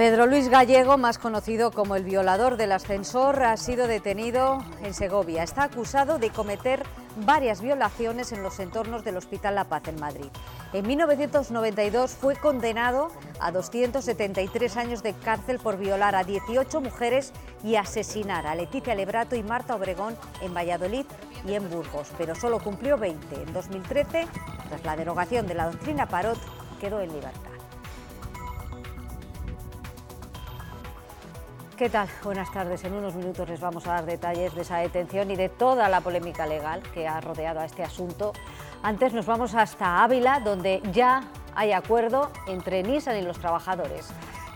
Pedro Luis Gallego, más conocido como el violador del ascensor, ha sido detenido en Segovia. Está acusado de cometer varias violaciones en los entornos del Hospital La Paz en Madrid. En 1992 fue condenado a 273 años de cárcel por violar a 18 mujeres y asesinar a Leticia Lebrato y Marta Obregón en Valladolid y en Burgos, pero solo cumplió 20. En 2013, tras la derogación de la doctrina Parot, quedó en libertad. ¿Qué tal? Buenas tardes. En unos minutos les vamos a dar detalles de esa detención y de toda la polémica legal que ha rodeado a este asunto. Antes nos vamos hasta Ávila, donde ya hay acuerdo entre Nissan y los trabajadores.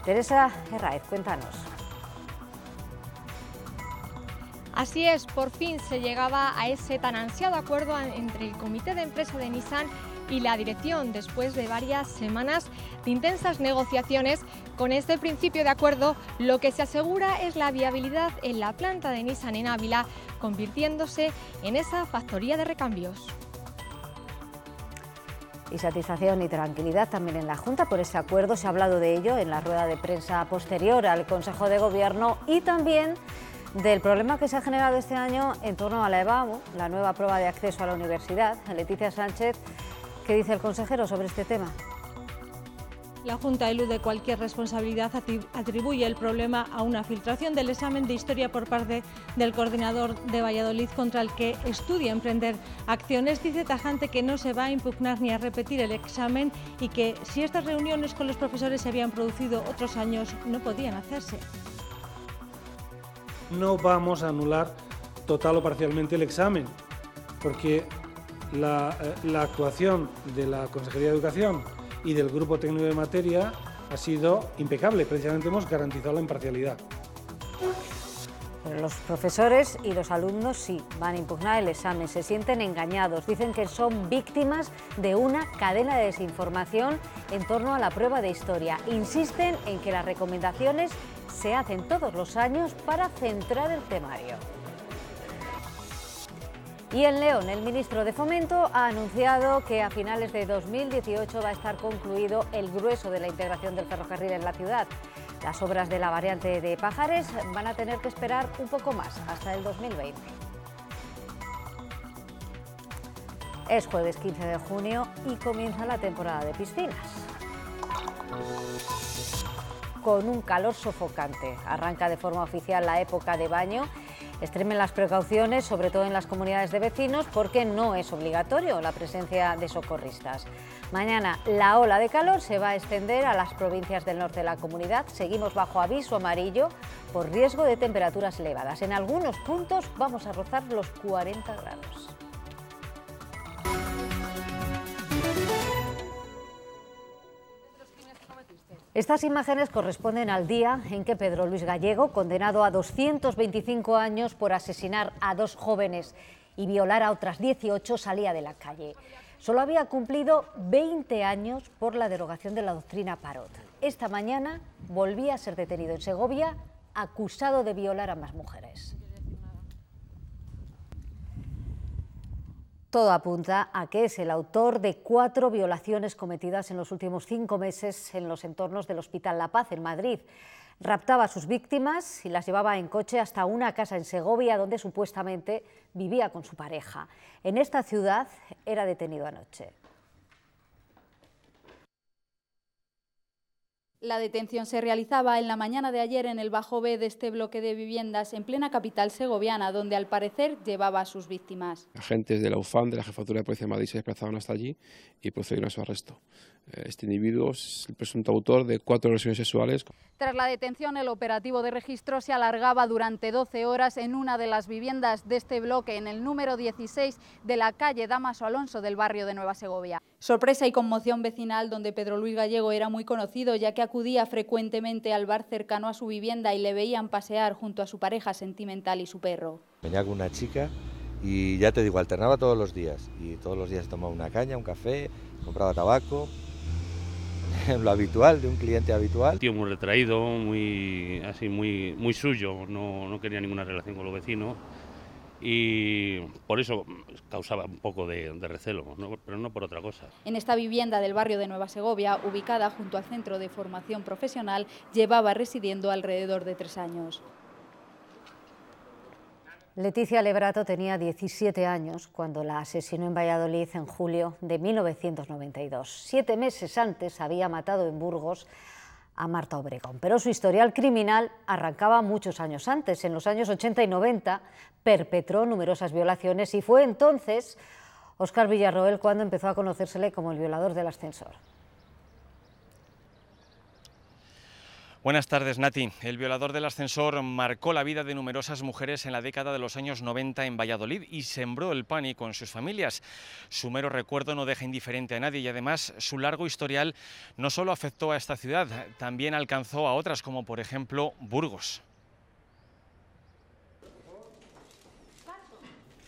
Teresa Herráez, cuéntanos. Así es, por fin se llegaba a ese tan ansiado acuerdo entre el comité de empresa de Nissan y la dirección, después de varias semanas de intensas negociaciones. Con este principio de acuerdo, lo que se asegura es la viabilidad en la planta de Nissan en Ávila, convirtiéndose en esa factoría de recambios. Y satisfacción y tranquilidad también en la Junta por ese acuerdo. Se ha hablado de ello en la rueda de prensa posterior al Consejo de Gobierno y también del problema que se ha generado este año en torno a la EBAU, la nueva prueba de acceso a la universidad. Leticia Sánchez, ¿qué dice el consejero sobre este tema? La Junta elude cualquier responsabilidad, atribuye el problema a una filtración del examen de historia por parte del coordinador de Valladolid contra el que estudia emprender acciones. Dice tajante que no se va a impugnar ni a repetir el examen y que si estas reuniones con los profesores se habían producido otros años no podían hacerse. No vamos a anular total o parcialmente el examen, porque la actuación de la Consejería de Educación y del Grupo Técnico de Materia ha sido impecable. Precisamente hemos garantizado la imparcialidad. Pero los profesores y los alumnos sí van a impugnar el examen, se sienten engañados, dicen que son víctimas de una cadena de desinformación en torno a la prueba de historia. Insisten en que las recomendaciones se hacen todos los años para centrar el temario. Y en León, el ministro de Fomento ha anunciado que a finales de 2018 va a estar concluido el grueso de la integración del ferrocarril en la ciudad. Las obras de la variante de Pajares van a tener que esperar un poco más, hasta el 2020. Es jueves 15 de junio y comienza la temporada de piscinas. Con un calor sofocante, arranca de forma oficial la época de baño. Extremen las precauciones, sobre todo en las comunidades de vecinos, porque no es obligatorio la presencia de socorristas. Mañana la ola de calor se va a extender a las provincias del norte de la comunidad. Seguimos bajo aviso amarillo por riesgo de temperaturas elevadas. En algunos puntos vamos a rozar los 40 grados. Estas imágenes corresponden al día en que Pedro Luis Gallego, condenado a 225 años por asesinar a 2 jóvenes y violar a otras 18, salía de la calle. Solo había cumplido 20 años por la derogación de la doctrina Parot. Esta mañana volvía a ser detenido en Segovia, acusado de violar a más mujeres. Todo apunta a que es el autor de 4 violaciones cometidas en los últimos 5 meses en los entornos del Hospital La Paz en Madrid. Raptaba a sus víctimas y las llevaba en coche hasta una casa en Segovia donde supuestamente vivía con su pareja. En esta ciudad era detenido anoche. La detención se realizaba en la mañana de ayer en el Bajo B de este bloque de viviendas en plena capital segoviana, donde al parecer llevaba a sus víctimas. Agentes de la UFAM, de la Jefatura de Policía de Madrid, se desplazaban hasta allí y procedieron a su arresto. Este individuo es el presunto autor de 4 agresiones sexuales. Tras la detención, el operativo de registro se alargaba durante 12 horas en una de las viviendas de este bloque, en el número 16 de la calle Dámaso Alonso del barrio de Nueva Segovia. Sorpresa y conmoción vecinal, donde Pedro Luis Gallego era muy conocido, ya que acudía frecuentemente al bar cercano a su vivienda y le veían pasear junto a su pareja sentimental y su perro. Venía con una chica y ya te digo, alternaba todos los días. Y todos los días tomaba una caña, un café, compraba tabaco. Lo habitual, de un cliente habitual. Un tío muy retraído, muy suyo, no quería ninguna relación con los vecinos y por eso causaba un poco de recelo, ¿no? Pero no por otra cosa. En esta vivienda del barrio de Nueva Segovia, ubicada junto al Centro de Formación Profesional, llevaba residiendo alrededor de 3 años. Leticia Lebrato tenía 17 años cuando la asesinó en Valladolid en julio de 1992. 7 meses antes había matado en Burgos a Marta Obregón, pero su historial criminal arrancaba muchos años antes. En los años 80 y 90 perpetró numerosas violaciones y fue entonces Óscar Villarroel cuando empezó a conocérsele como el violador del ascensor. Buenas tardes, Nati. El violador del ascensor marcó la vida de numerosas mujeres en la década de los años 90 en Valladolid y sembró el pánico en sus familias. Su mero recuerdo no deja indiferente a nadie y además su largo historial no solo afectó a esta ciudad, también alcanzó a otras como por ejemplo Burgos.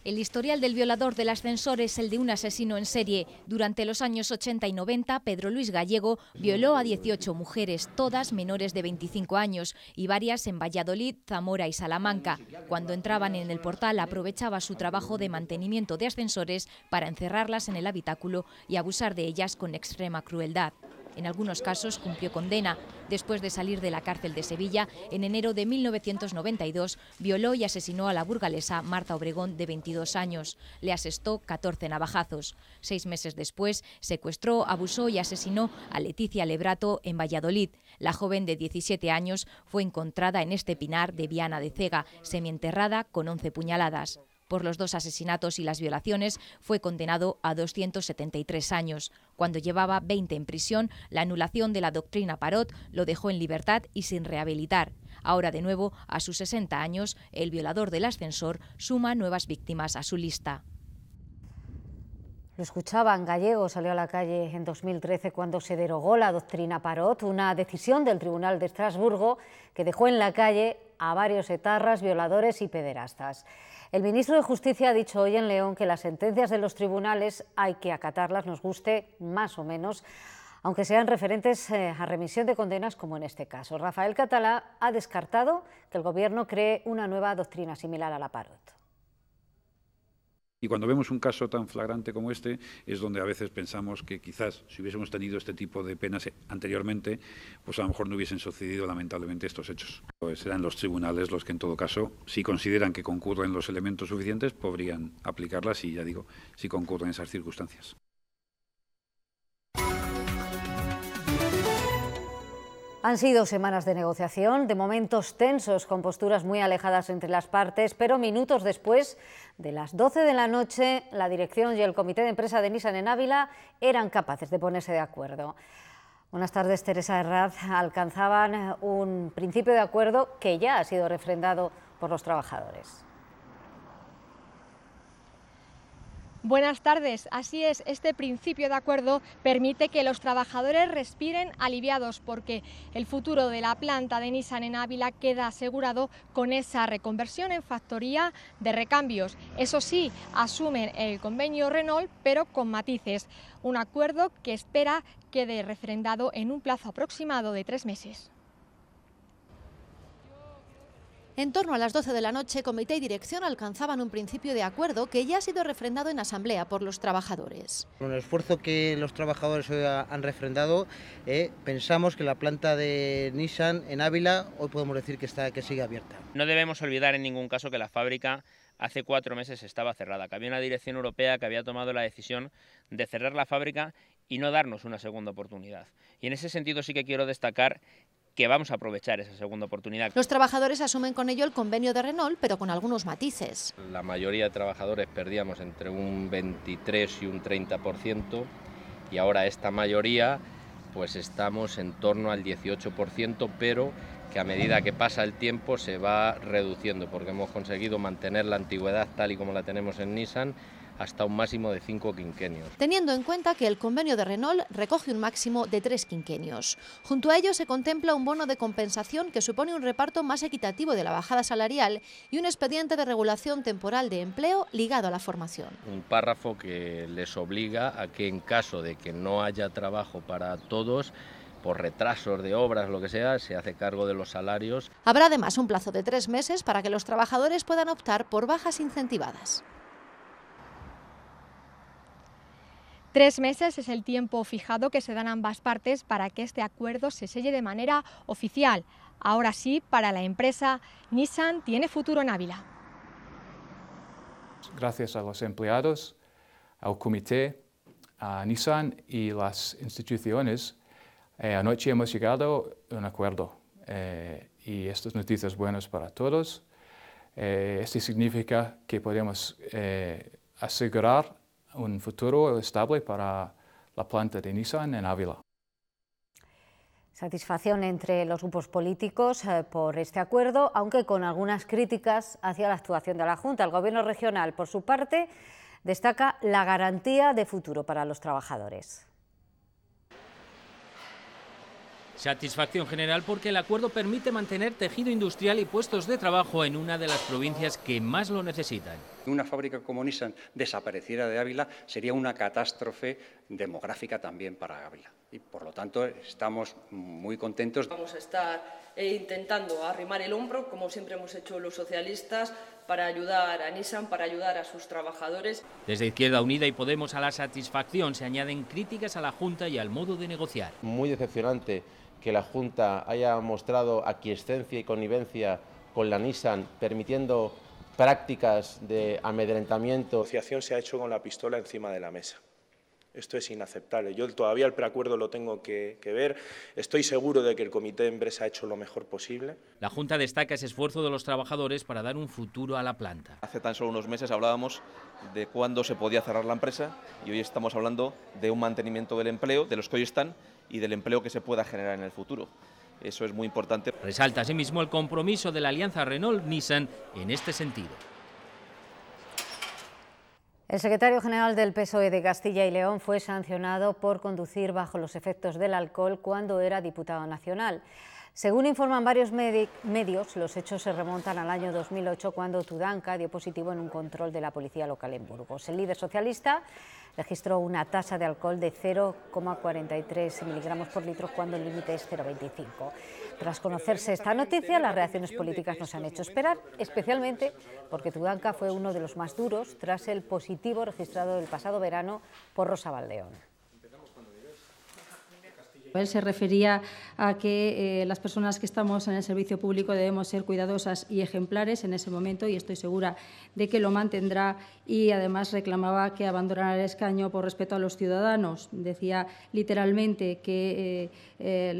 El historial del violador del ascensor es el de un asesino en serie. Durante los años 80 y 90, Pedro Luis Gallego violó a 18 mujeres, todas menores de 25 años, y varias en Valladolid, Zamora y Salamanca. Cuando entraban en el portal, aprovechaba su trabajo de mantenimiento de ascensores para encerrarlas en el habitáculo y abusar de ellas con extrema crueldad. En algunos casos cumplió condena. Después de salir de la cárcel de Sevilla, en enero de 1992, violó y asesinó a la burgalesa Marta Obregón, de 22 años. Le asestó 14 navajazos. 6 meses después, secuestró, abusó y asesinó a Leticia Lebrato en Valladolid. La joven de 17 años fue encontrada en este pinar de Viana de Cega, semienterrada con 11 puñaladas. Por los 2 asesinatos y las violaciones fue condenado a 273 años. Cuando llevaba 20 en prisión, la anulación de la doctrina Parot lo dejó en libertad y sin rehabilitar. Ahora, de nuevo, a sus 60 años, el violador del ascensor suma nuevas víctimas a su lista. Lo escuchaban, Gallego salió a la calle en 2013 cuando se derogó la doctrina Parot, una decisión del Tribunal de Estrasburgo que dejó en la calle a varios etarras, violadores y pederastas. El ministro de Justicia ha dicho hoy en León que las sentencias de los tribunales hay que acatarlas, nos guste más o menos, aunque sean referentes a remisión de condenas como en este caso. Rafael Catalá ha descartado que el Gobierno cree una nueva doctrina similar a la Parot. Y cuando vemos un caso tan flagrante como este, es donde a veces pensamos que quizás si hubiésemos tenido este tipo de penas anteriormente, pues a lo mejor no hubiesen sucedido lamentablemente estos hechos. Pues serán los tribunales los que en todo caso, si consideran que concurren los elementos suficientes, podrían aplicarlas y, ya digo, si concurren esas circunstancias. Han sido semanas de negociación, de momentos tensos con posturas muy alejadas entre las partes, pero minutos después de las 12 de la noche, la dirección y el comité de empresa de Nissan en Ávila eran capaces de ponerse de acuerdo. Buenas tardes, Teresa Herraz. Alcanzaban un principio de acuerdo que ya ha sido refrendado por los trabajadores. Buenas tardes. Así es, este principio de acuerdo permite que los trabajadores respiren aliviados porque el futuro de la planta de Nissan en Ávila queda asegurado con esa reconversión en factoría de recambios. Eso sí, asumen el convenio Renault, pero con matices. Un acuerdo que espera quede refrendado en un plazo aproximado de 3 meses. En torno a las 12 de la noche, comité y dirección alcanzaban un principio de acuerdo que ya ha sido refrendado en asamblea por los trabajadores. Con el esfuerzo que los trabajadores hoy han refrendado, pensamos que la planta de Nissan en Ávila hoy podemos decir que sigue abierta. No debemos olvidar en ningún caso que la fábrica hace 4 meses estaba cerrada, que había una dirección europea que había tomado la decisión de cerrar la fábrica y no darnos una segunda oportunidad. Y en ese sentido sí que quiero destacar que vamos a aprovechar esa segunda oportunidad. Los trabajadores asumen con ello el convenio de Renault, pero con algunos matices. La mayoría de trabajadores perdíamos entre un 23 y un 30% y ahora esta mayoría pues estamos en torno al 18%, pero que a medida que pasa el tiempo se va reduciendo porque hemos conseguido mantener la antigüedad tal y como la tenemos en Nissan hasta un máximo de 5 quinquenios. Teniendo en cuenta que el convenio de Renault recoge un máximo de 3 quinquenios. Junto a ello se contempla un bono de compensación que supone un reparto más equitativo de la bajada salarial y un expediente de regulación temporal de empleo ligado a la formación. Un párrafo que les obliga a que en caso de que no haya trabajo para todos, por retrasos de obras, lo que sea, se hace cargo de los salarios. Habrá además un plazo de 3 meses para que los trabajadores puedan optar por bajas incentivadas. 3 meses es el tiempo fijado que se dan ambas partes para que este acuerdo se selle de manera oficial. Ahora sí, para la empresa, Nissan tiene futuro en Ávila. Gracias a los empleados, al comité, a Nissan y las instituciones, anoche hemos llegado a un acuerdo y estas noticias buenas para todos. Esto significa que podemos asegurar un futuro estable para la planta de Nissan en Ávila. Satisfacción entre los grupos políticos por este acuerdo, aunque con algunas críticas hacia la actuación de la Junta. El Gobierno regional, por su parte, destaca la garantía de futuro para los trabajadores. Satisfacción general porque el acuerdo permite mantener tejido industrial y puestos de trabajo en una de las provincias que más lo necesitan. Una fábrica como Nissan desapareciera de Ávila sería una catástrofe demográfica también para Ávila. Y por lo tanto estamos muy contentos. Vamos a estar intentando arrimar el hombro, como siempre hemos hecho los socialistas, para ayudar a Nissan, para ayudar a sus trabajadores. Desde Izquierda Unida y Podemos a la satisfacción se añaden críticas a la Junta y al modo de negociar. Muy decepcionante que la Junta haya mostrado aquiescencia y connivencia con la Nissan, permitiendo prácticas de amedrentamiento. La negociación se ha hecho con la pistola encima de la mesa. Esto es inaceptable. Yo todavía el preacuerdo lo tengo que ver. Estoy seguro de que el comité de empresa ha hecho lo mejor posible. La Junta destaca ese esfuerzo de los trabajadores para dar un futuro a la planta. Hace tan solo unos meses hablábamos de cuándo se podía cerrar la empresa y hoy estamos hablando de un mantenimiento del empleo, de los que hoy están, y del empleo que se pueda generar en el futuro. Eso es muy importante. Resalta asimismo el compromiso de la alianza Renault-Nissan en este sentido. El secretario general del PSOE de Castilla y León fue sancionado por conducir bajo los efectos del alcohol cuando era diputado nacional. Según informan varios medios, los hechos se remontan al año 2008, cuando Tudanca dio positivo en un control de la policía local en Burgos. El líder socialista registró una tasa de alcohol de 0,43 miligramos por litro cuando el límite es 0,25. Tras conocerse esta noticia, las reacciones políticas nos han hecho esperar, especialmente porque Tudanca fue uno de los más duros tras el positivo registrado el pasado verano por Rosa Valdeón. Él se refería a que las personas que estamos en el servicio público debemos ser cuidadosas y ejemplares en ese momento, y estoy segura de que lo mantendrá, y además reclamaba que abandonara el escaño por respeto a los ciudadanos. Decía literalmente que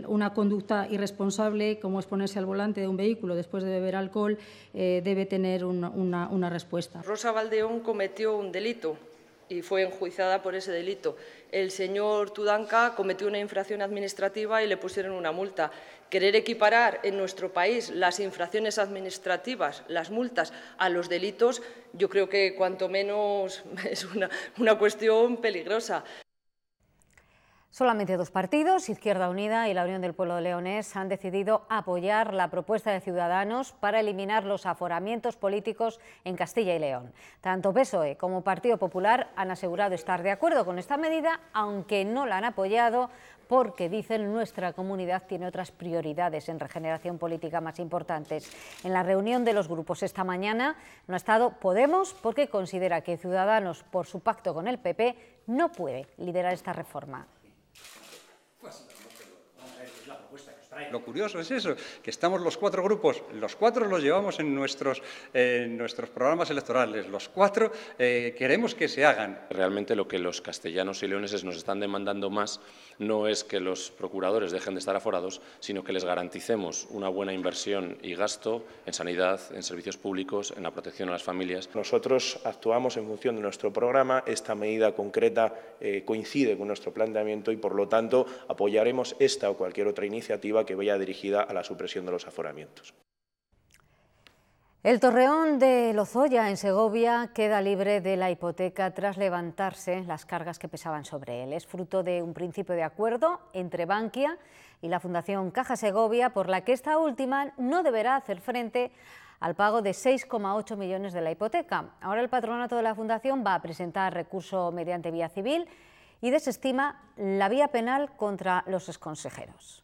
una conducta irresponsable, como es ponerse al volante de un vehículo después de beber alcohol, debe tener una respuesta. Rosa Valdeón cometió un delito y fue enjuiciada por ese delito. El señor Tudanca cometió una infracción administrativa y le pusieron una multa. Querer equiparar en nuestro país las infracciones administrativas, las multas, a los delitos, yo creo que cuanto menos es una cuestión peligrosa. Solamente dos partidos, Izquierda Unida y la Unión del Pueblo Leonés, han decidido apoyar la propuesta de Ciudadanos para eliminar los aforamientos políticos en Castilla y León. Tanto PSOE como Partido Popular han asegurado estar de acuerdo con esta medida, aunque no la han apoyado porque, dicen, nuestra comunidad tiene otras prioridades en regeneración política más importantes. En la reunión de los grupos esta mañana no ha estado Podemos, porque considera que Ciudadanos, por su pacto con el PP, no puede liderar esta reforma. Lo curioso es eso, que estamos los cuatro grupos, los cuatro los llevamos en nuestros programas electorales, los cuatro queremos que se hagan. Realmente lo que los castellanos y leoneses nos están demandando más no es que los procuradores dejen de estar aforados, sino que les garanticemos una buena inversión y gasto en sanidad, en servicios públicos, en la protección a las familias. Nosotros actuamos en función de nuestro programa, esta medida concreta coincide con nuestro planteamiento y, por lo tanto, apoyaremos esta o cualquier otra iniciativa que vaya dirigida a la supresión de los aforamientos. El Torreón de Lozoya, en Segovia, queda libre de la hipoteca tras levantarse las cargas que pesaban sobre él. Es fruto de un principio de acuerdo entre Bankia y la Fundación Caja Segovia, por la que esta última no deberá hacer frente al pago de 6,8 millones de la hipoteca. Ahora el patronato de la Fundación va a presentar recurso mediante vía civil y desestima la vía penal contra los exconsejeros.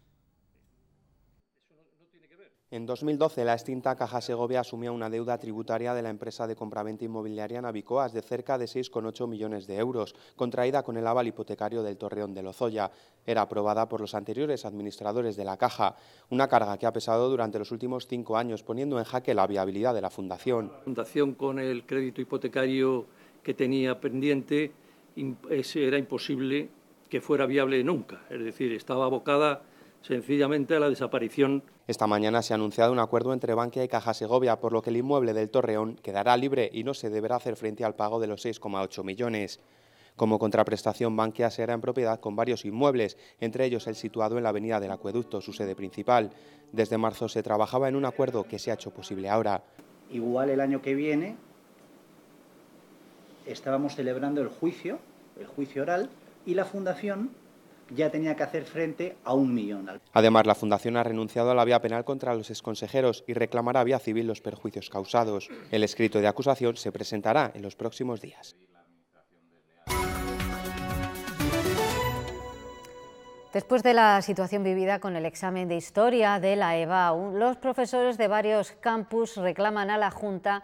En 2012, la extinta Caja Segovia asumía una deuda tributaria de la empresa de compraventa inmobiliaria Navicoas de cerca de 6,8 millones de euros, contraída con el aval hipotecario del Torreón de Lozoya. Era aprobada por los anteriores administradores de la Caja, una carga que ha pesado durante los últimos 5 años, poniendo en jaque la viabilidad de la Fundación. La Fundación, con el crédito hipotecario que tenía pendiente, era imposible que fuera viable nunca, es decir, estaba abocada sencillamente a la desaparición. Esta mañana se ha anunciado un acuerdo entre Bankia y Caja Segovia, por lo que el inmueble del Torreón quedará libre y no se deberá hacer frente al pago de los 6,8 millones. Como contraprestación, Bankia se hará en propiedad con varios inmuebles, entre ellos el situado en la avenida del Acueducto, su sede principal. Desde marzo se trabajaba en un acuerdo que se ha hecho posible ahora. Igual el año que viene estábamos celebrando el juicio oral, y la Fundación ya tenía que hacer frente a 1 millón. Además, la Fundación ha renunciado a la vía penal contra los exconsejeros y reclamará vía civil los perjuicios causados. El escrito de acusación se presentará en los próximos días. Después de la situación vivida con el examen de historia de la EBAU, los profesores de varios campus reclaman a la Junta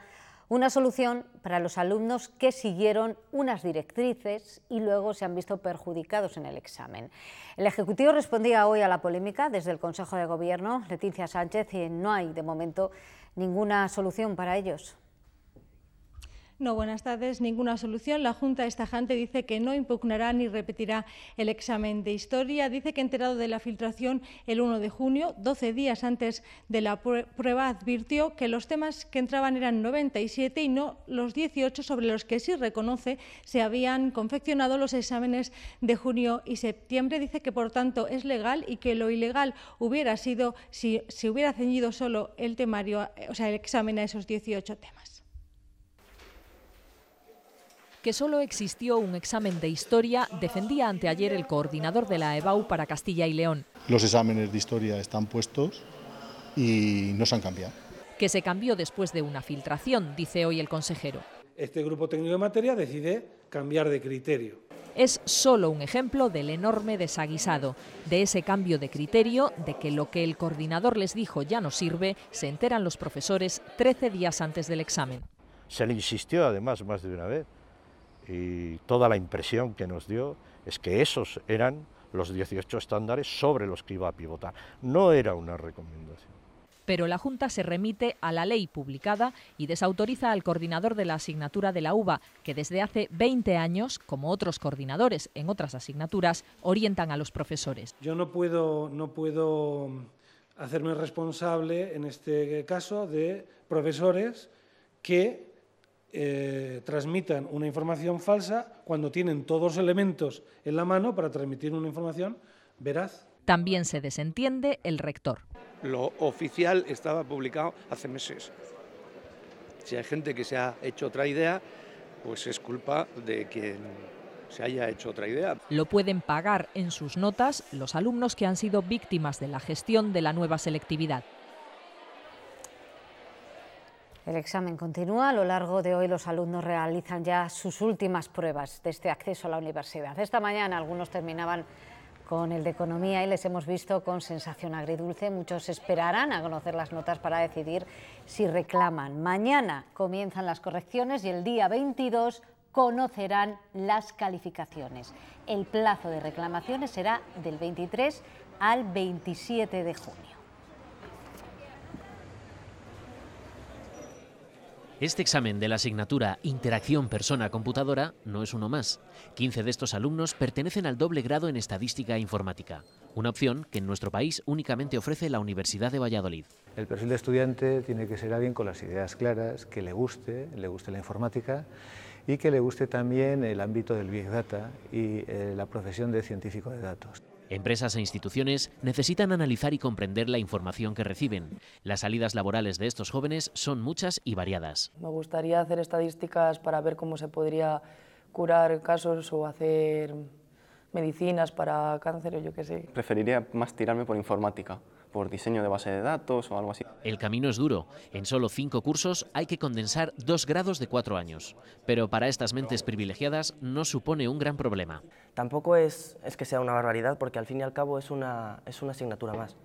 una solución para los alumnos que siguieron unas directrices y luego se han visto perjudicados en el examen. El Ejecutivo respondía hoy a la polémica desde el Consejo de Gobierno, Leticia Sánchez, y no hay de momento ninguna solución para ellos. No, buenas tardes. Ninguna solución. La Junta es tajante, dice que no impugnará ni repetirá el examen de historia. Dice que, enterado de la filtración el 1 de junio, 12 días antes de la prueba, advirtió que los temas que entraban eran 97 y no los 18 sobre los que sí reconoce se habían confeccionado los exámenes de junio y septiembre. Dice que, por tanto, es legal y que lo ilegal hubiera sido si se hubiera ceñido solo el temario, o sea, el examen a esos 18 temas. Que solo existió un examen de historia defendía anteayer el coordinador de la EBAU para Castilla y León. Los exámenes de historia están puestos y no se han cambiado. Que se cambió después de una filtración, dice hoy el consejero. Este grupo técnico de materia decide cambiar de criterio. Es solo un ejemplo del enorme desaguisado, de ese cambio de criterio, de que lo que el coordinador les dijo ya no sirve, se enteran los profesores 13 días antes del examen. Se le insistió además más de una vez. Y toda la impresión que nos dio es que esos eran los 18 estándares sobre los que iba a pivotar. No era una recomendación. Pero la Junta se remite a la ley publicada y desautoriza al coordinador de la asignatura de la UBA, que desde hace 20 años, como otros coordinadores en otras asignaturas, orientan a los profesores. Yo no puedo hacerme responsable, en este caso, de profesores que transmitan una información falsa cuando tienen todos los elementos en la mano para transmitir una información veraz. También se desentiende el rector. Lo oficial estaba publicado hace meses. Si hay gente que se ha hecho otra idea, pues es culpa de quien se haya hecho otra idea. Lo pueden pagar en sus notas los alumnos que han sido víctimas de la gestión de la nueva selectividad. El examen continúa. A lo largo de hoy los alumnos realizan ya sus últimas pruebas de este acceso a la universidad. Esta mañana algunos terminaban con el de Economía y les hemos visto con sensación agridulce. Muchos esperarán a conocer las notas para decidir si reclaman. Mañana comienzan las correcciones y el día 22 conocerán las calificaciones. El plazo de reclamaciones será del 23 al 27 de junio. Este examen de la asignatura Interacción Persona-Computadora no es uno más. 15 de estos alumnos pertenecen al doble grado en Estadística e Informática, una opción que en nuestro país únicamente ofrece la Universidad de Valladolid. El perfil de estudiante tiene que ser alguien con las ideas claras, que le guste la informática y que le guste también el ámbito del Big Data y la profesión de científico de datos. Empresas e instituciones necesitan analizar y comprender la información que reciben. Las salidas laborales de estos jóvenes son muchas y variadas. Me gustaría hacer estadísticas para ver cómo se podría curar casos o hacer medicinas para cáncer o yo qué sé. Preferiría más tirarme por informática, por diseño de base de datos o algo así. El camino es duro. En solo 5 cursos hay que condensar 2 grados de 4 años. Pero para estas mentes privilegiadas no supone un gran problema. Tampoco es que sea una barbaridad, porque al fin y al cabo es una asignatura más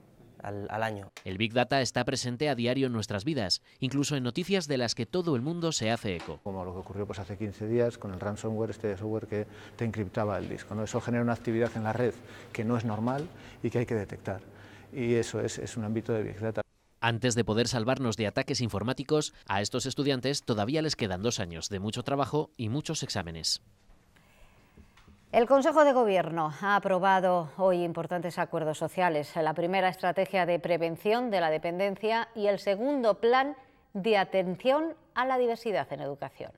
al año. El Big Data está presente a diario en nuestras vidas, incluso en noticias de las que todo el mundo se hace eco. Como lo que ocurrió pues hace 15 días con el ransomware, este software que te encriptaba el disco, ¿no? Eso genera una actividad en la red que no es normal y que hay que detectar. Y eso es un ámbito de Big Data. Antes de poder salvarnos de ataques informáticos, a estos estudiantes todavía les quedan 2 años de mucho trabajo y muchos exámenes. El Consejo de Gobierno ha aprobado hoy importantes acuerdos sociales. La primera estrategia de prevención de la dependencia y el segundo plan de atención a la diversidad en educación.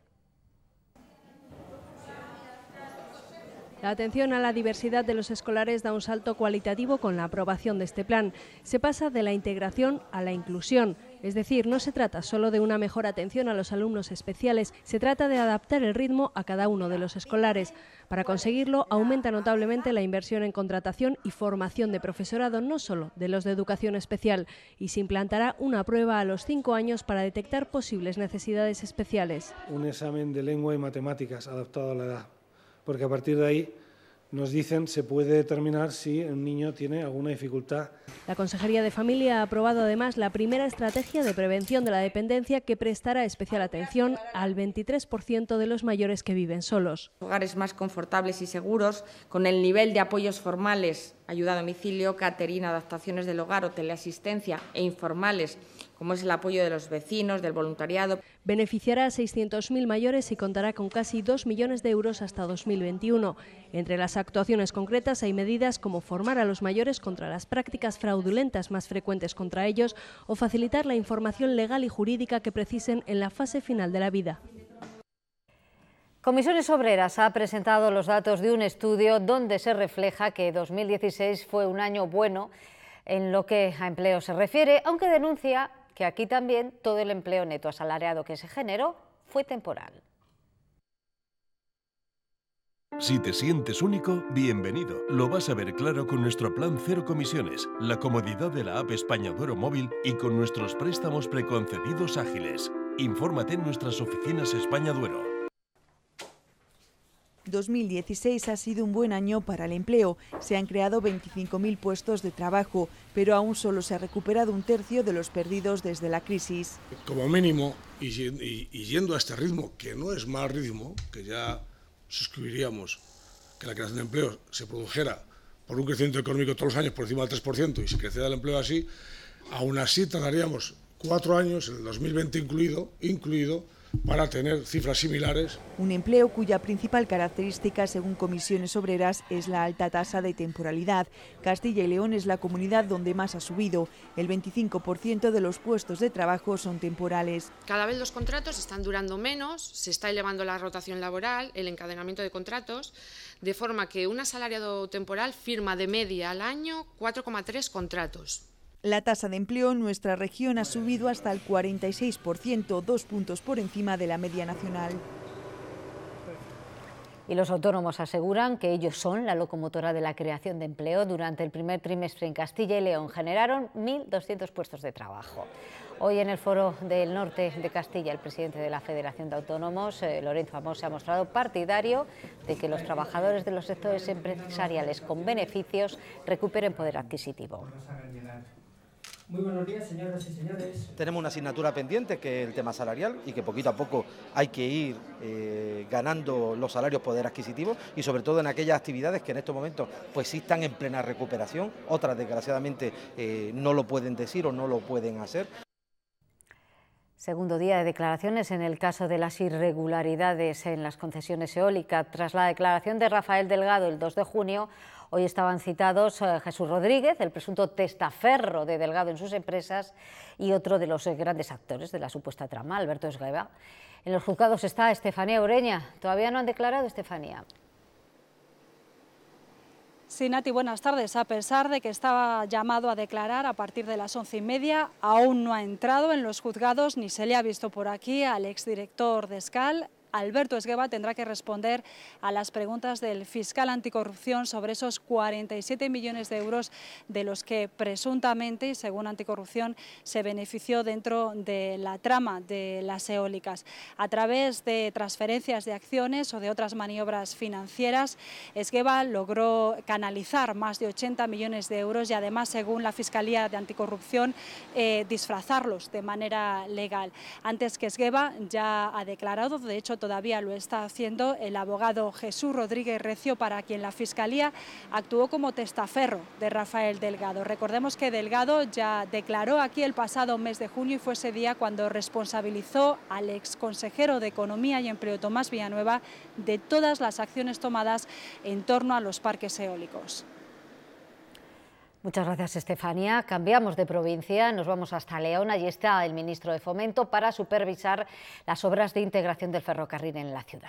La atención a la diversidad de los escolares da un salto cualitativo con la aprobación de este plan. Se pasa de la integración a la inclusión. Es decir, no se trata solo de una mejor atención a los alumnos especiales, se trata de adaptar el ritmo a cada uno de los escolares. Para conseguirlo, aumenta notablemente la inversión en contratación y formación de profesorado, no solo de los de educación especial, y se implantará una prueba a los 5 años para detectar posibles necesidades especiales. Un examen de lengua y matemáticas adaptado a la edad, porque a partir de ahí nos dicen se puede determinar si un niño tiene alguna dificultad. La Consejería de Familia ha aprobado además la primera estrategia de prevención de la dependencia que prestará especial atención al 23% de los mayores que viven solos. Hogares más confortables y seguros, con el nivel de apoyos formales, ayuda a domicilio, catering, adaptaciones del hogar o teleasistencia e informales, como es el apoyo de los vecinos, del voluntariado. Beneficiará a 600.000 mayores y contará con casi 2 millones de euros hasta 2021. Entre las actuaciones concretas hay medidas como formar a los mayores contra las prácticas fraudulentas más frecuentes contra ellos o facilitar la información legal y jurídica que precisen en la fase final de la vida. Comisiones Obreras ha presentado los datos de un estudio donde se refleja que 2016 fue un año bueno en lo que a empleo se refiere, aunque denuncia que aquí también todo el empleo neto asalariado que se generó fue temporal. Si te sientes único, bienvenido. Lo vas a ver claro con nuestro plan cero comisiones, la comodidad de la app España Duero móvil y con nuestros préstamos preconcedidos ágiles. Infórmate en nuestras oficinas España Duero. 2016 ha sido un buen año para el empleo. Se han creado 25.000 puestos de trabajo, pero aún solo se ha recuperado un tercio de los perdidos desde la crisis. Como mínimo, y yendo a este ritmo, que no es mal ritmo, que ya suscribiríamos que la creación de empleo se produjera por un crecimiento económico todos los años por encima del 3% y si creciera el empleo así, aún así tardaríamos 4 años, el 2020 incluido, para tener cifras similares. Un empleo cuya principal característica, según Comisiones Obreras, es la alta tasa de temporalidad. Castilla y León es la comunidad donde más ha subido. El 25% de los puestos de trabajo son temporales. Cada vez los contratos están durando menos, se está elevando la rotación laboral, el encadenamiento de contratos, de forma que un asalariado temporal firma de media al año 4,3 contratos. La tasa de empleo en nuestra región ha subido hasta el 46%, 2 puntos por encima de la media nacional. Y los autónomos aseguran que ellos son la locomotora de la creación de empleo. Durante el primer trimestre en Castilla y León generaron 1.200 puestos de trabajo. Hoy en el Foro del Norte de Castilla, el presidente de la Federación de Autónomos, Lorenzo Amós, se ha mostrado partidario de que los trabajadores de los sectores empresariales con beneficios recuperen poder adquisitivo. Muy buenos días, señoras y señores. Tenemos una asignatura pendiente, que es el tema salarial, y que poquito a poco hay que ir ganando los salarios poder adquisitivo, y sobre todo en aquellas actividades que en estos momentos pues sí están en plena recuperación, otras desgraciadamente no lo pueden decir o no lo pueden hacer. Segundo día de declaraciones en el caso de las irregularidades en las concesiones eólicas. Tras la declaración de Rafael Delgado el 2 de junio, hoy estaban citados Jesús Rodríguez, el presunto testaferro de Delgado en sus empresas, y otro de los grandes actores de la supuesta trama, Alberto Esgueva. En los juzgados está Estefanía Ureña. Todavía no han declarado, Estefanía. Sí, Nati, buenas tardes. A pesar de que estaba llamado a declarar a partir de las 11:30, aún no ha entrado en los juzgados ni se le ha visto por aquí al exdirector de Escal, Alberto Esgueva tendrá que responder a las preguntas del fiscal anticorrupción sobre esos 47 millones de euros de los que presuntamente, según Anticorrupción, se benefició dentro de la trama de las eólicas. A través de transferencias de acciones o de otras maniobras financieras, Esgueva logró canalizar más de 80 millones de euros y además, según la Fiscalía de Anticorrupción, disfrazarlos de manera legal. Antes que Esgueva ya ha declarado, de hecho todavía lo está haciendo, el abogado Jesús Rodríguez Recio, para quien la Fiscalía actuó como testaferro de Rafael Delgado. Recordemos que Delgado ya declaró aquí el pasado mes de junio y fue ese día cuando responsabilizó al exconsejero de Economía y Empleo, Tomás Villanueva, de todas las acciones tomadas en torno a los parques eólicos. Muchas gracias, Estefanía. Cambiamos de provincia, nos vamos hasta León. Allí está el ministro de Fomento para supervisar las obras de integración del ferrocarril en la ciudad.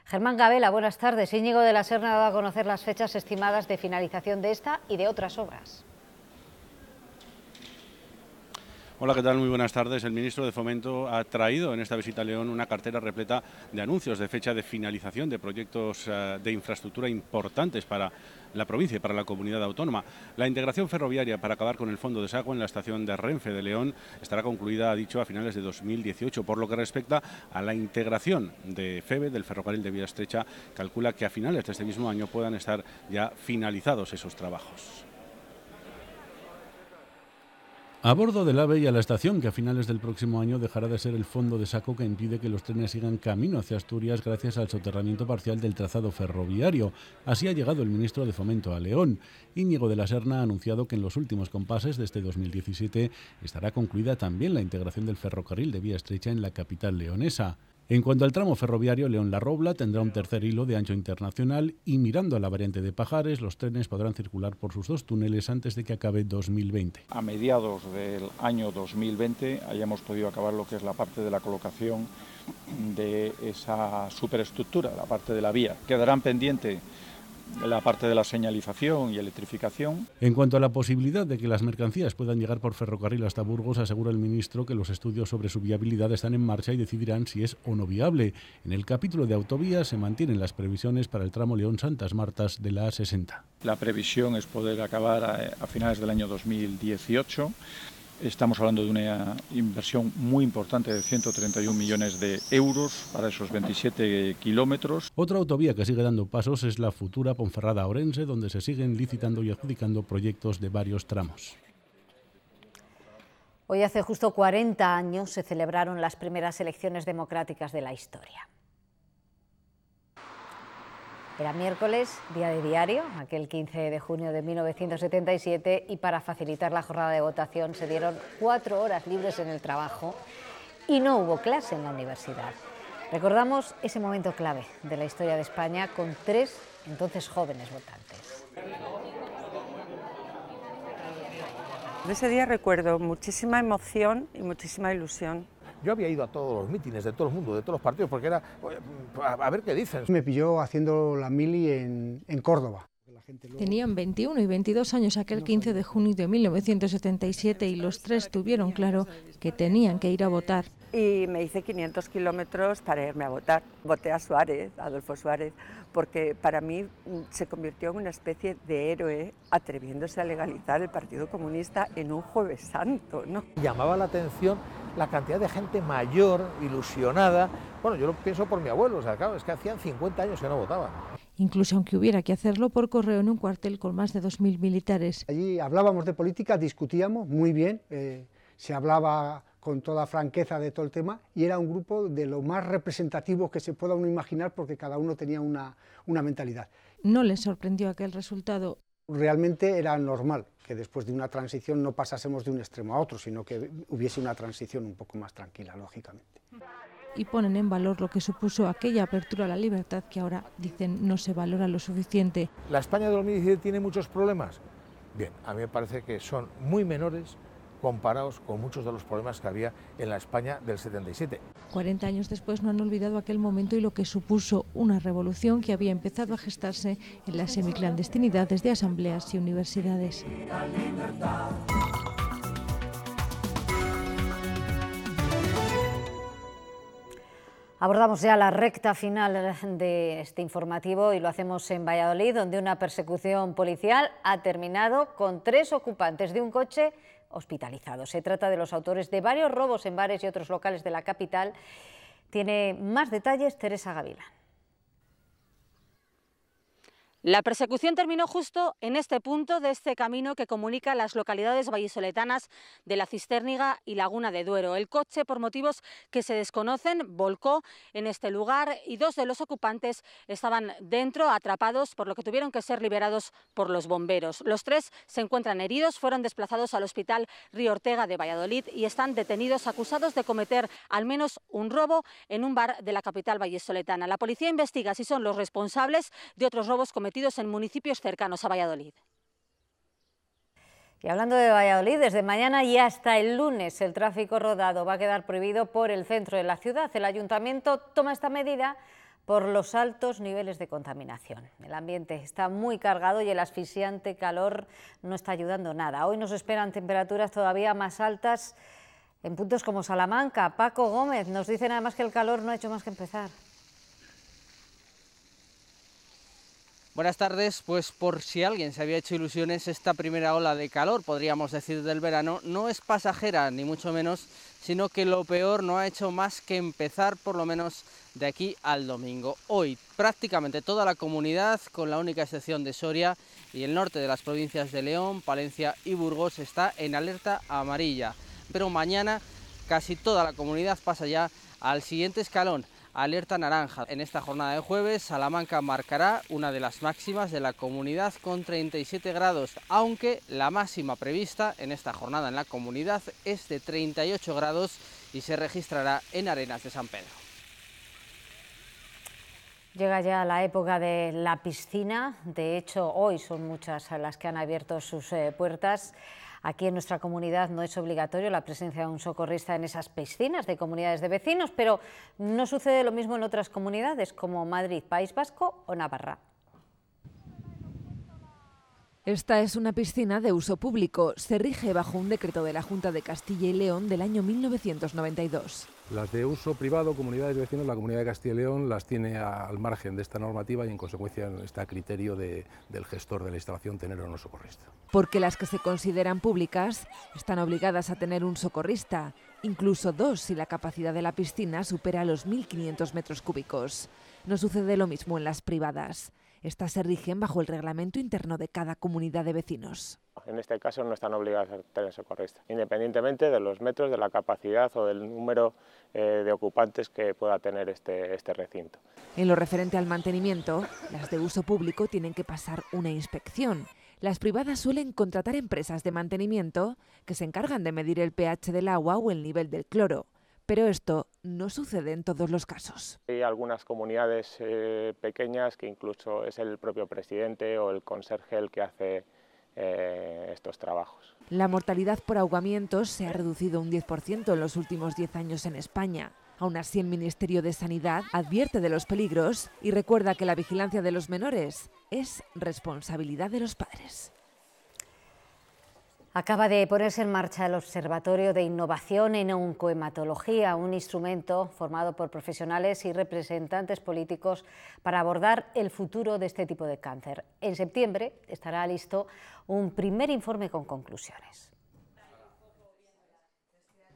Germán Gabela, buenas tardes. Íñigo de la Serna ha dado a conocer las fechas estimadas de finalización de esta y de otras obras. Hola, ¿qué tal? Muy buenas tardes. El ministro de Fomento ha traído en esta visita a León una cartera repleta de anuncios de fecha de finalización de proyectos de infraestructura importantes para la provincia y para la comunidad autónoma. La integración ferroviaria para acabar con el fondo de desagüe en la estación de Renfe de León estará concluida, ha dicho, a finales de 2018. Por lo que respecta a la integración de FEVE, del ferrocarril de vía estrecha, calcula que a finales de este mismo año puedan estar ya finalizados esos trabajos. A bordo del AVE y a la estación, que a finales del próximo año dejará de ser el fondo de saco que impide que los trenes sigan camino hacia Asturias gracias al soterramiento parcial del trazado ferroviario. Así ha llegado el ministro de Fomento a León. Íñigo de la Serna ha anunciado que en los últimos compases de este 2017 estará concluida también la integración del ferrocarril de vía estrecha en la capital leonesa. En cuanto al tramo ferroviario, León-La Robla tendrá un tercer hilo de ancho internacional y, mirando a la variante de Pajares, los trenes podrán circular por sus dos túneles antes de que acabe 2020. A mediados del año 2020 hayamos podido acabar lo que es la parte de la colocación de esa superestructura, la parte de la vía. Quedarán pendientes la parte de la señalización y electrificación. En cuanto a la posibilidad de que las mercancías puedan llegar por ferrocarril hasta Burgos, asegura el ministro que los estudios sobre su viabilidad están en marcha y decidirán si es o no viable. En el capítulo de autovías se mantienen las previsiones para el tramo León-Santas Martas de la A60. La previsión es poder acabar a finales del año 2018. Estamos hablando de una inversión muy importante de 131 millones de euros para esos 27 kilómetros. Otra autovía que sigue dando pasos es la futura Ponferrada-Orense, donde se siguen licitando y adjudicando proyectos de varios tramos. Hoy hace justo 40 años se celebraron las primeras elecciones democráticas de la historia. Era miércoles, día de diario, aquel 15 de junio de 1977, y para facilitar la jornada de votación se dieron 4 horas libres en el trabajo y no hubo clase en la universidad. Recordamos ese momento clave de la historia de España con 3 entonces jóvenes votantes. De ese día recuerdo muchísima emoción y muchísima ilusión. Yo había ido a todos los mítines de todo el mundo, de todos los partidos, porque era a ver qué dicen. Me pilló haciendo la mili en Córdoba. Tenían 21 y 22 años aquel 15 de junio de 1977 y los 3 tuvieron claro que tenían que ir a votar. Y me hice 500 kilómetros para irme a votar. Voté a Suárez, Adolfo Suárez, porque para mí se convirtió en una especie de héroe atreviéndose a legalizar el Partido Comunista en un Jueves Santo, ¿no? Llamaba la atención la cantidad de gente mayor, ilusionada. Bueno, yo lo pienso por mi abuelo, o sea, claro, es que hacían 50 años que no votaban. Incluso aunque hubiera que hacerlo por correo en un cuartel con más de 2.000 militares. Allí hablábamos de política, discutíamos muy bien, se hablaba con toda franqueza de todo el tema y era un grupo de lo más representativo que se pueda uno imaginar porque cada uno tenía una mentalidad. No les sorprendió aquel resultado. Realmente era normal que después de una transición no pasásemos de un extremo a otro, sino que hubiese una transición un poco más tranquila, lógicamente. Y ponen en valor lo que supuso aquella apertura a la libertad que ahora dicen no se valora lo suficiente. ¿La España de 2017 tiene muchos problemas? Bien, a mí me parece que son muy menores comparados con muchos de los problemas que había en la España del 77. 40 años después no han olvidado aquel momento y lo que supuso una revolución que había empezado a gestarse en las semiclandestinidades de asambleas y universidades. Abordamos ya la recta final de este informativo y lo hacemos en Valladolid, donde una persecución policial ha terminado con 3 ocupantes de un coche hospitalizados. Se trata de los autores de varios robos en bares y otros locales de la capital. Tiene más detalles Teresa Gavilán. La persecución terminó justo en este punto de este camino que comunica las localidades vallisoletanas de La Cistérniga y Laguna de Duero. El coche, por motivos que se desconocen, volcó en este lugar y 2 de los ocupantes estaban dentro, atrapados, por lo que tuvieron que ser liberados por los bomberos. Los 3 se encuentran heridos, fueron desplazados al Hospital Río Ortega de Valladolid y están detenidos acusados de cometer al menos un robo en un bar de la capital vallisoletana. La policía investiga si son los responsables de otros robos cometidos en municipios cercanos a Valladolid. Y hablando de Valladolid, desde mañana y hasta el lunes el tráfico rodado va a quedar prohibido por el centro de la ciudad. El ayuntamiento toma esta medida por los altos niveles de contaminación. El ambiente está muy cargado y el asfixiante calor no está ayudando nada. Hoy nos esperan temperaturas todavía más altas en puntos como Salamanca. Paco Gómez nos dicen además que el calor no ha hecho más que empezar. Buenas tardes, pues por si alguien se había hecho ilusiones, esta primera ola de calor, podríamos decir del verano, no es pasajera ni mucho menos, sino que lo peor no ha hecho más que empezar por lo menos de aquí al domingo. Hoy prácticamente toda la comunidad, con la única excepción de Soria y el norte de las provincias de León, Palencia y Burgos, está en alerta amarilla, pero mañana casi toda la comunidad pasa ya al siguiente escalón, alerta naranja. En esta jornada de jueves, Salamanca marcará una de las máximas de la comunidad con 37 grados, aunque la máxima prevista en esta jornada en la comunidad es de 38 grados y se registrará en Arenas de San Pedro. Llega ya la época de la piscina. De hecho, hoy son muchas las que han abierto sus puertas. Aquí en nuestra comunidad no es obligatorio la presencia de un socorrista en esas piscinas de comunidades de vecinos, pero no sucede lo mismo en otras comunidades como Madrid, País Vasco o Navarra. Esta es una piscina de uso público. Se rige bajo un decreto de la Junta de Castilla y León del año 1992. Las de uso privado, comunidades de vecinos, la Comunidad de Castilla y León las tiene al margen de esta normativa y en consecuencia está a criterio del gestor de la instalación tener o no socorrista. Porque las que se consideran públicas están obligadas a tener un socorrista, incluso 2 si la capacidad de la piscina supera los 1.500 metros cúbicos. No sucede lo mismo en las privadas. Estas se rigen bajo el reglamento interno de cada comunidad de vecinos. En este caso no están obligadas a tener socorrista, independientemente de los metros, de la capacidad o del número de ocupantes que pueda tener este recinto. En lo referente al mantenimiento, las de uso público tienen que pasar una inspección. Las privadas suelen contratar empresas de mantenimiento que se encargan de medir el pH del agua o el nivel del cloro. Pero esto no sucede en todos los casos. Hay algunas comunidades pequeñas que incluso es el propio presidente o el conserje el que hace estos trabajos. La mortalidad por ahogamientos se ha reducido un 10% en los últimos 10 años en España. Aún así, el Ministerio de Sanidad advierte de los peligros y recuerda que la vigilancia de los menores es responsabilidad de los padres. Acaba de ponerse en marcha el Observatorio de Innovación en Oncohematología, un instrumento formado por profesionales y representantes políticos para abordar el futuro de este tipo de cáncer. En septiembre estará listo un primer informe con conclusiones.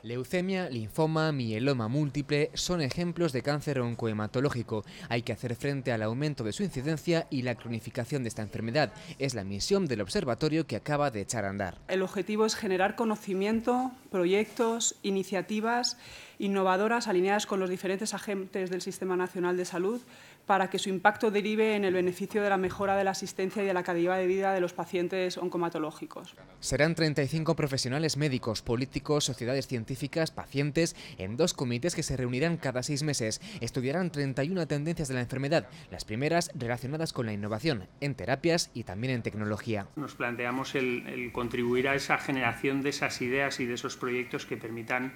Leucemia, linfoma, mieloma múltiple son ejemplos de cáncer oncohematológico. Hay que hacer frente al aumento de su incidencia y la cronificación de esta enfermedad. Es la misión del observatorio que acaba de echar a andar. El objetivo es generar conocimiento, proyectos, iniciativas innovadoras alineadas con los diferentes agentes del Sistema Nacional de Salud para que su impacto derive en el beneficio de la mejora de la asistencia y de la calidad de vida de los pacientes oncomatológicos. Serán 35 profesionales médicos, políticos, sociedades científicas, pacientes, en 2 comités que se reunirán cada 6 meses. Estudiarán 31 tendencias de la enfermedad, las primeras relacionadas con la innovación, en terapias y también en tecnología. Nos planteamos el contribuir a esa generación de esas ideas y de esos proyectos que permitan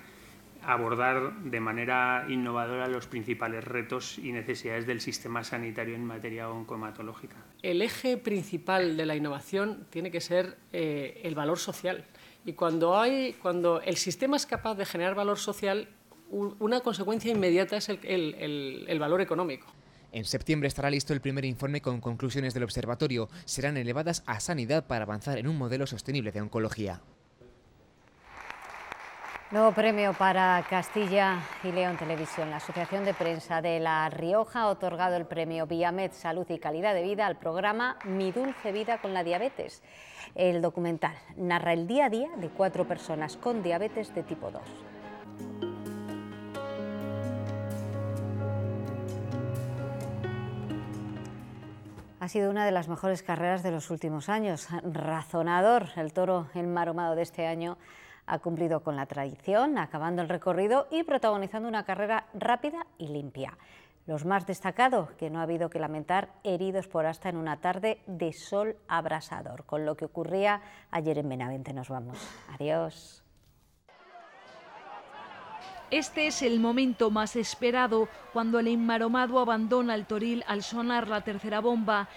abordar de manera innovadora los principales retos y necesidades del sistema sanitario en materia oncohematológica. El eje principal de la innovación tiene que ser el valor social. Y cuando el sistema es capaz de generar valor social, una consecuencia inmediata es el valor económico. En septiembre estará listo el primer informe con conclusiones del observatorio. Serán elevadas a Sanidad para avanzar en un modelo sostenible de oncología. Nuevo premio para Castilla y León Televisión. La Asociación de Prensa de La Rioja ha otorgado el premio Viamed Salud y Calidad de Vida al programa Mi Dulce Vida con la Diabetes. El documental narra el día a día de 4 personas con diabetes de tipo 2. Ha sido una de las mejores carreras de los últimos años. Razonador, el toro enmaromado de este año, ha cumplido con la tradición, acabando el recorrido y protagonizando una carrera rápida y limpia. Los más destacados, que no ha habido que lamentar heridos por asta en una tarde de sol abrasador, con lo que ocurría ayer en Benavente. Nos vamos. Adiós. Este es el momento más esperado, cuando el enmaromado abandona el toril al sonar la tercera bomba.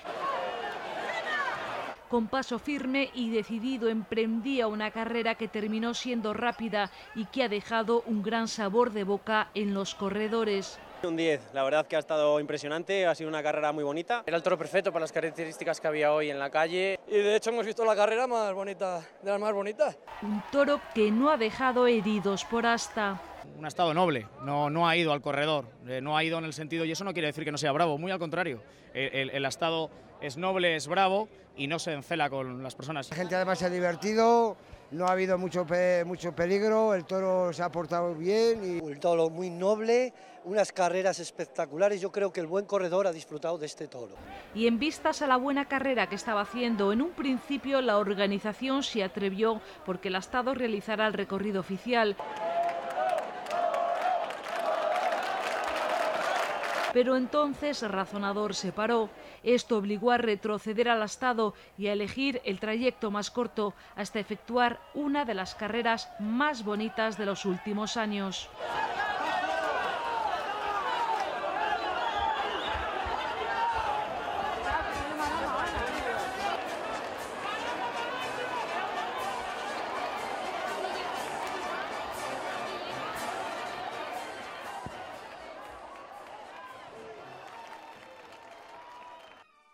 Con paso firme y decidido emprendía una carrera que terminó siendo rápida y que ha dejado un gran sabor de boca en los corredores. Un 10, la verdad que ha estado impresionante, ha sido una carrera muy bonita. Era el toro perfecto para las características que había hoy en la calle. Y de hecho hemos visto la carrera más bonita, de las más bonitas. Un toro que no ha dejado heridos por asta. Un estado noble, no ha ido al corredor, no ha ido en el sentido, y eso no quiere decir que no sea bravo, muy al contrario. El estado es noble, es bravo y no se encela con las personas. La gente además se ha divertido, no ha habido mucho peligro, el toro se ha portado bien. Un toro muy noble, unas carreras espectaculares, yo creo que el buen corredor ha disfrutado de este toro. Y en vistas a la buena carrera que estaba haciendo, en un principio la organización se atrevió porque el Estado realizara el recorrido oficial. Pero entonces Razonador se paró. Esto obligó a retroceder al astado y a elegir el trayecto más corto hasta efectuar una de las carreras más bonitas de los últimos años.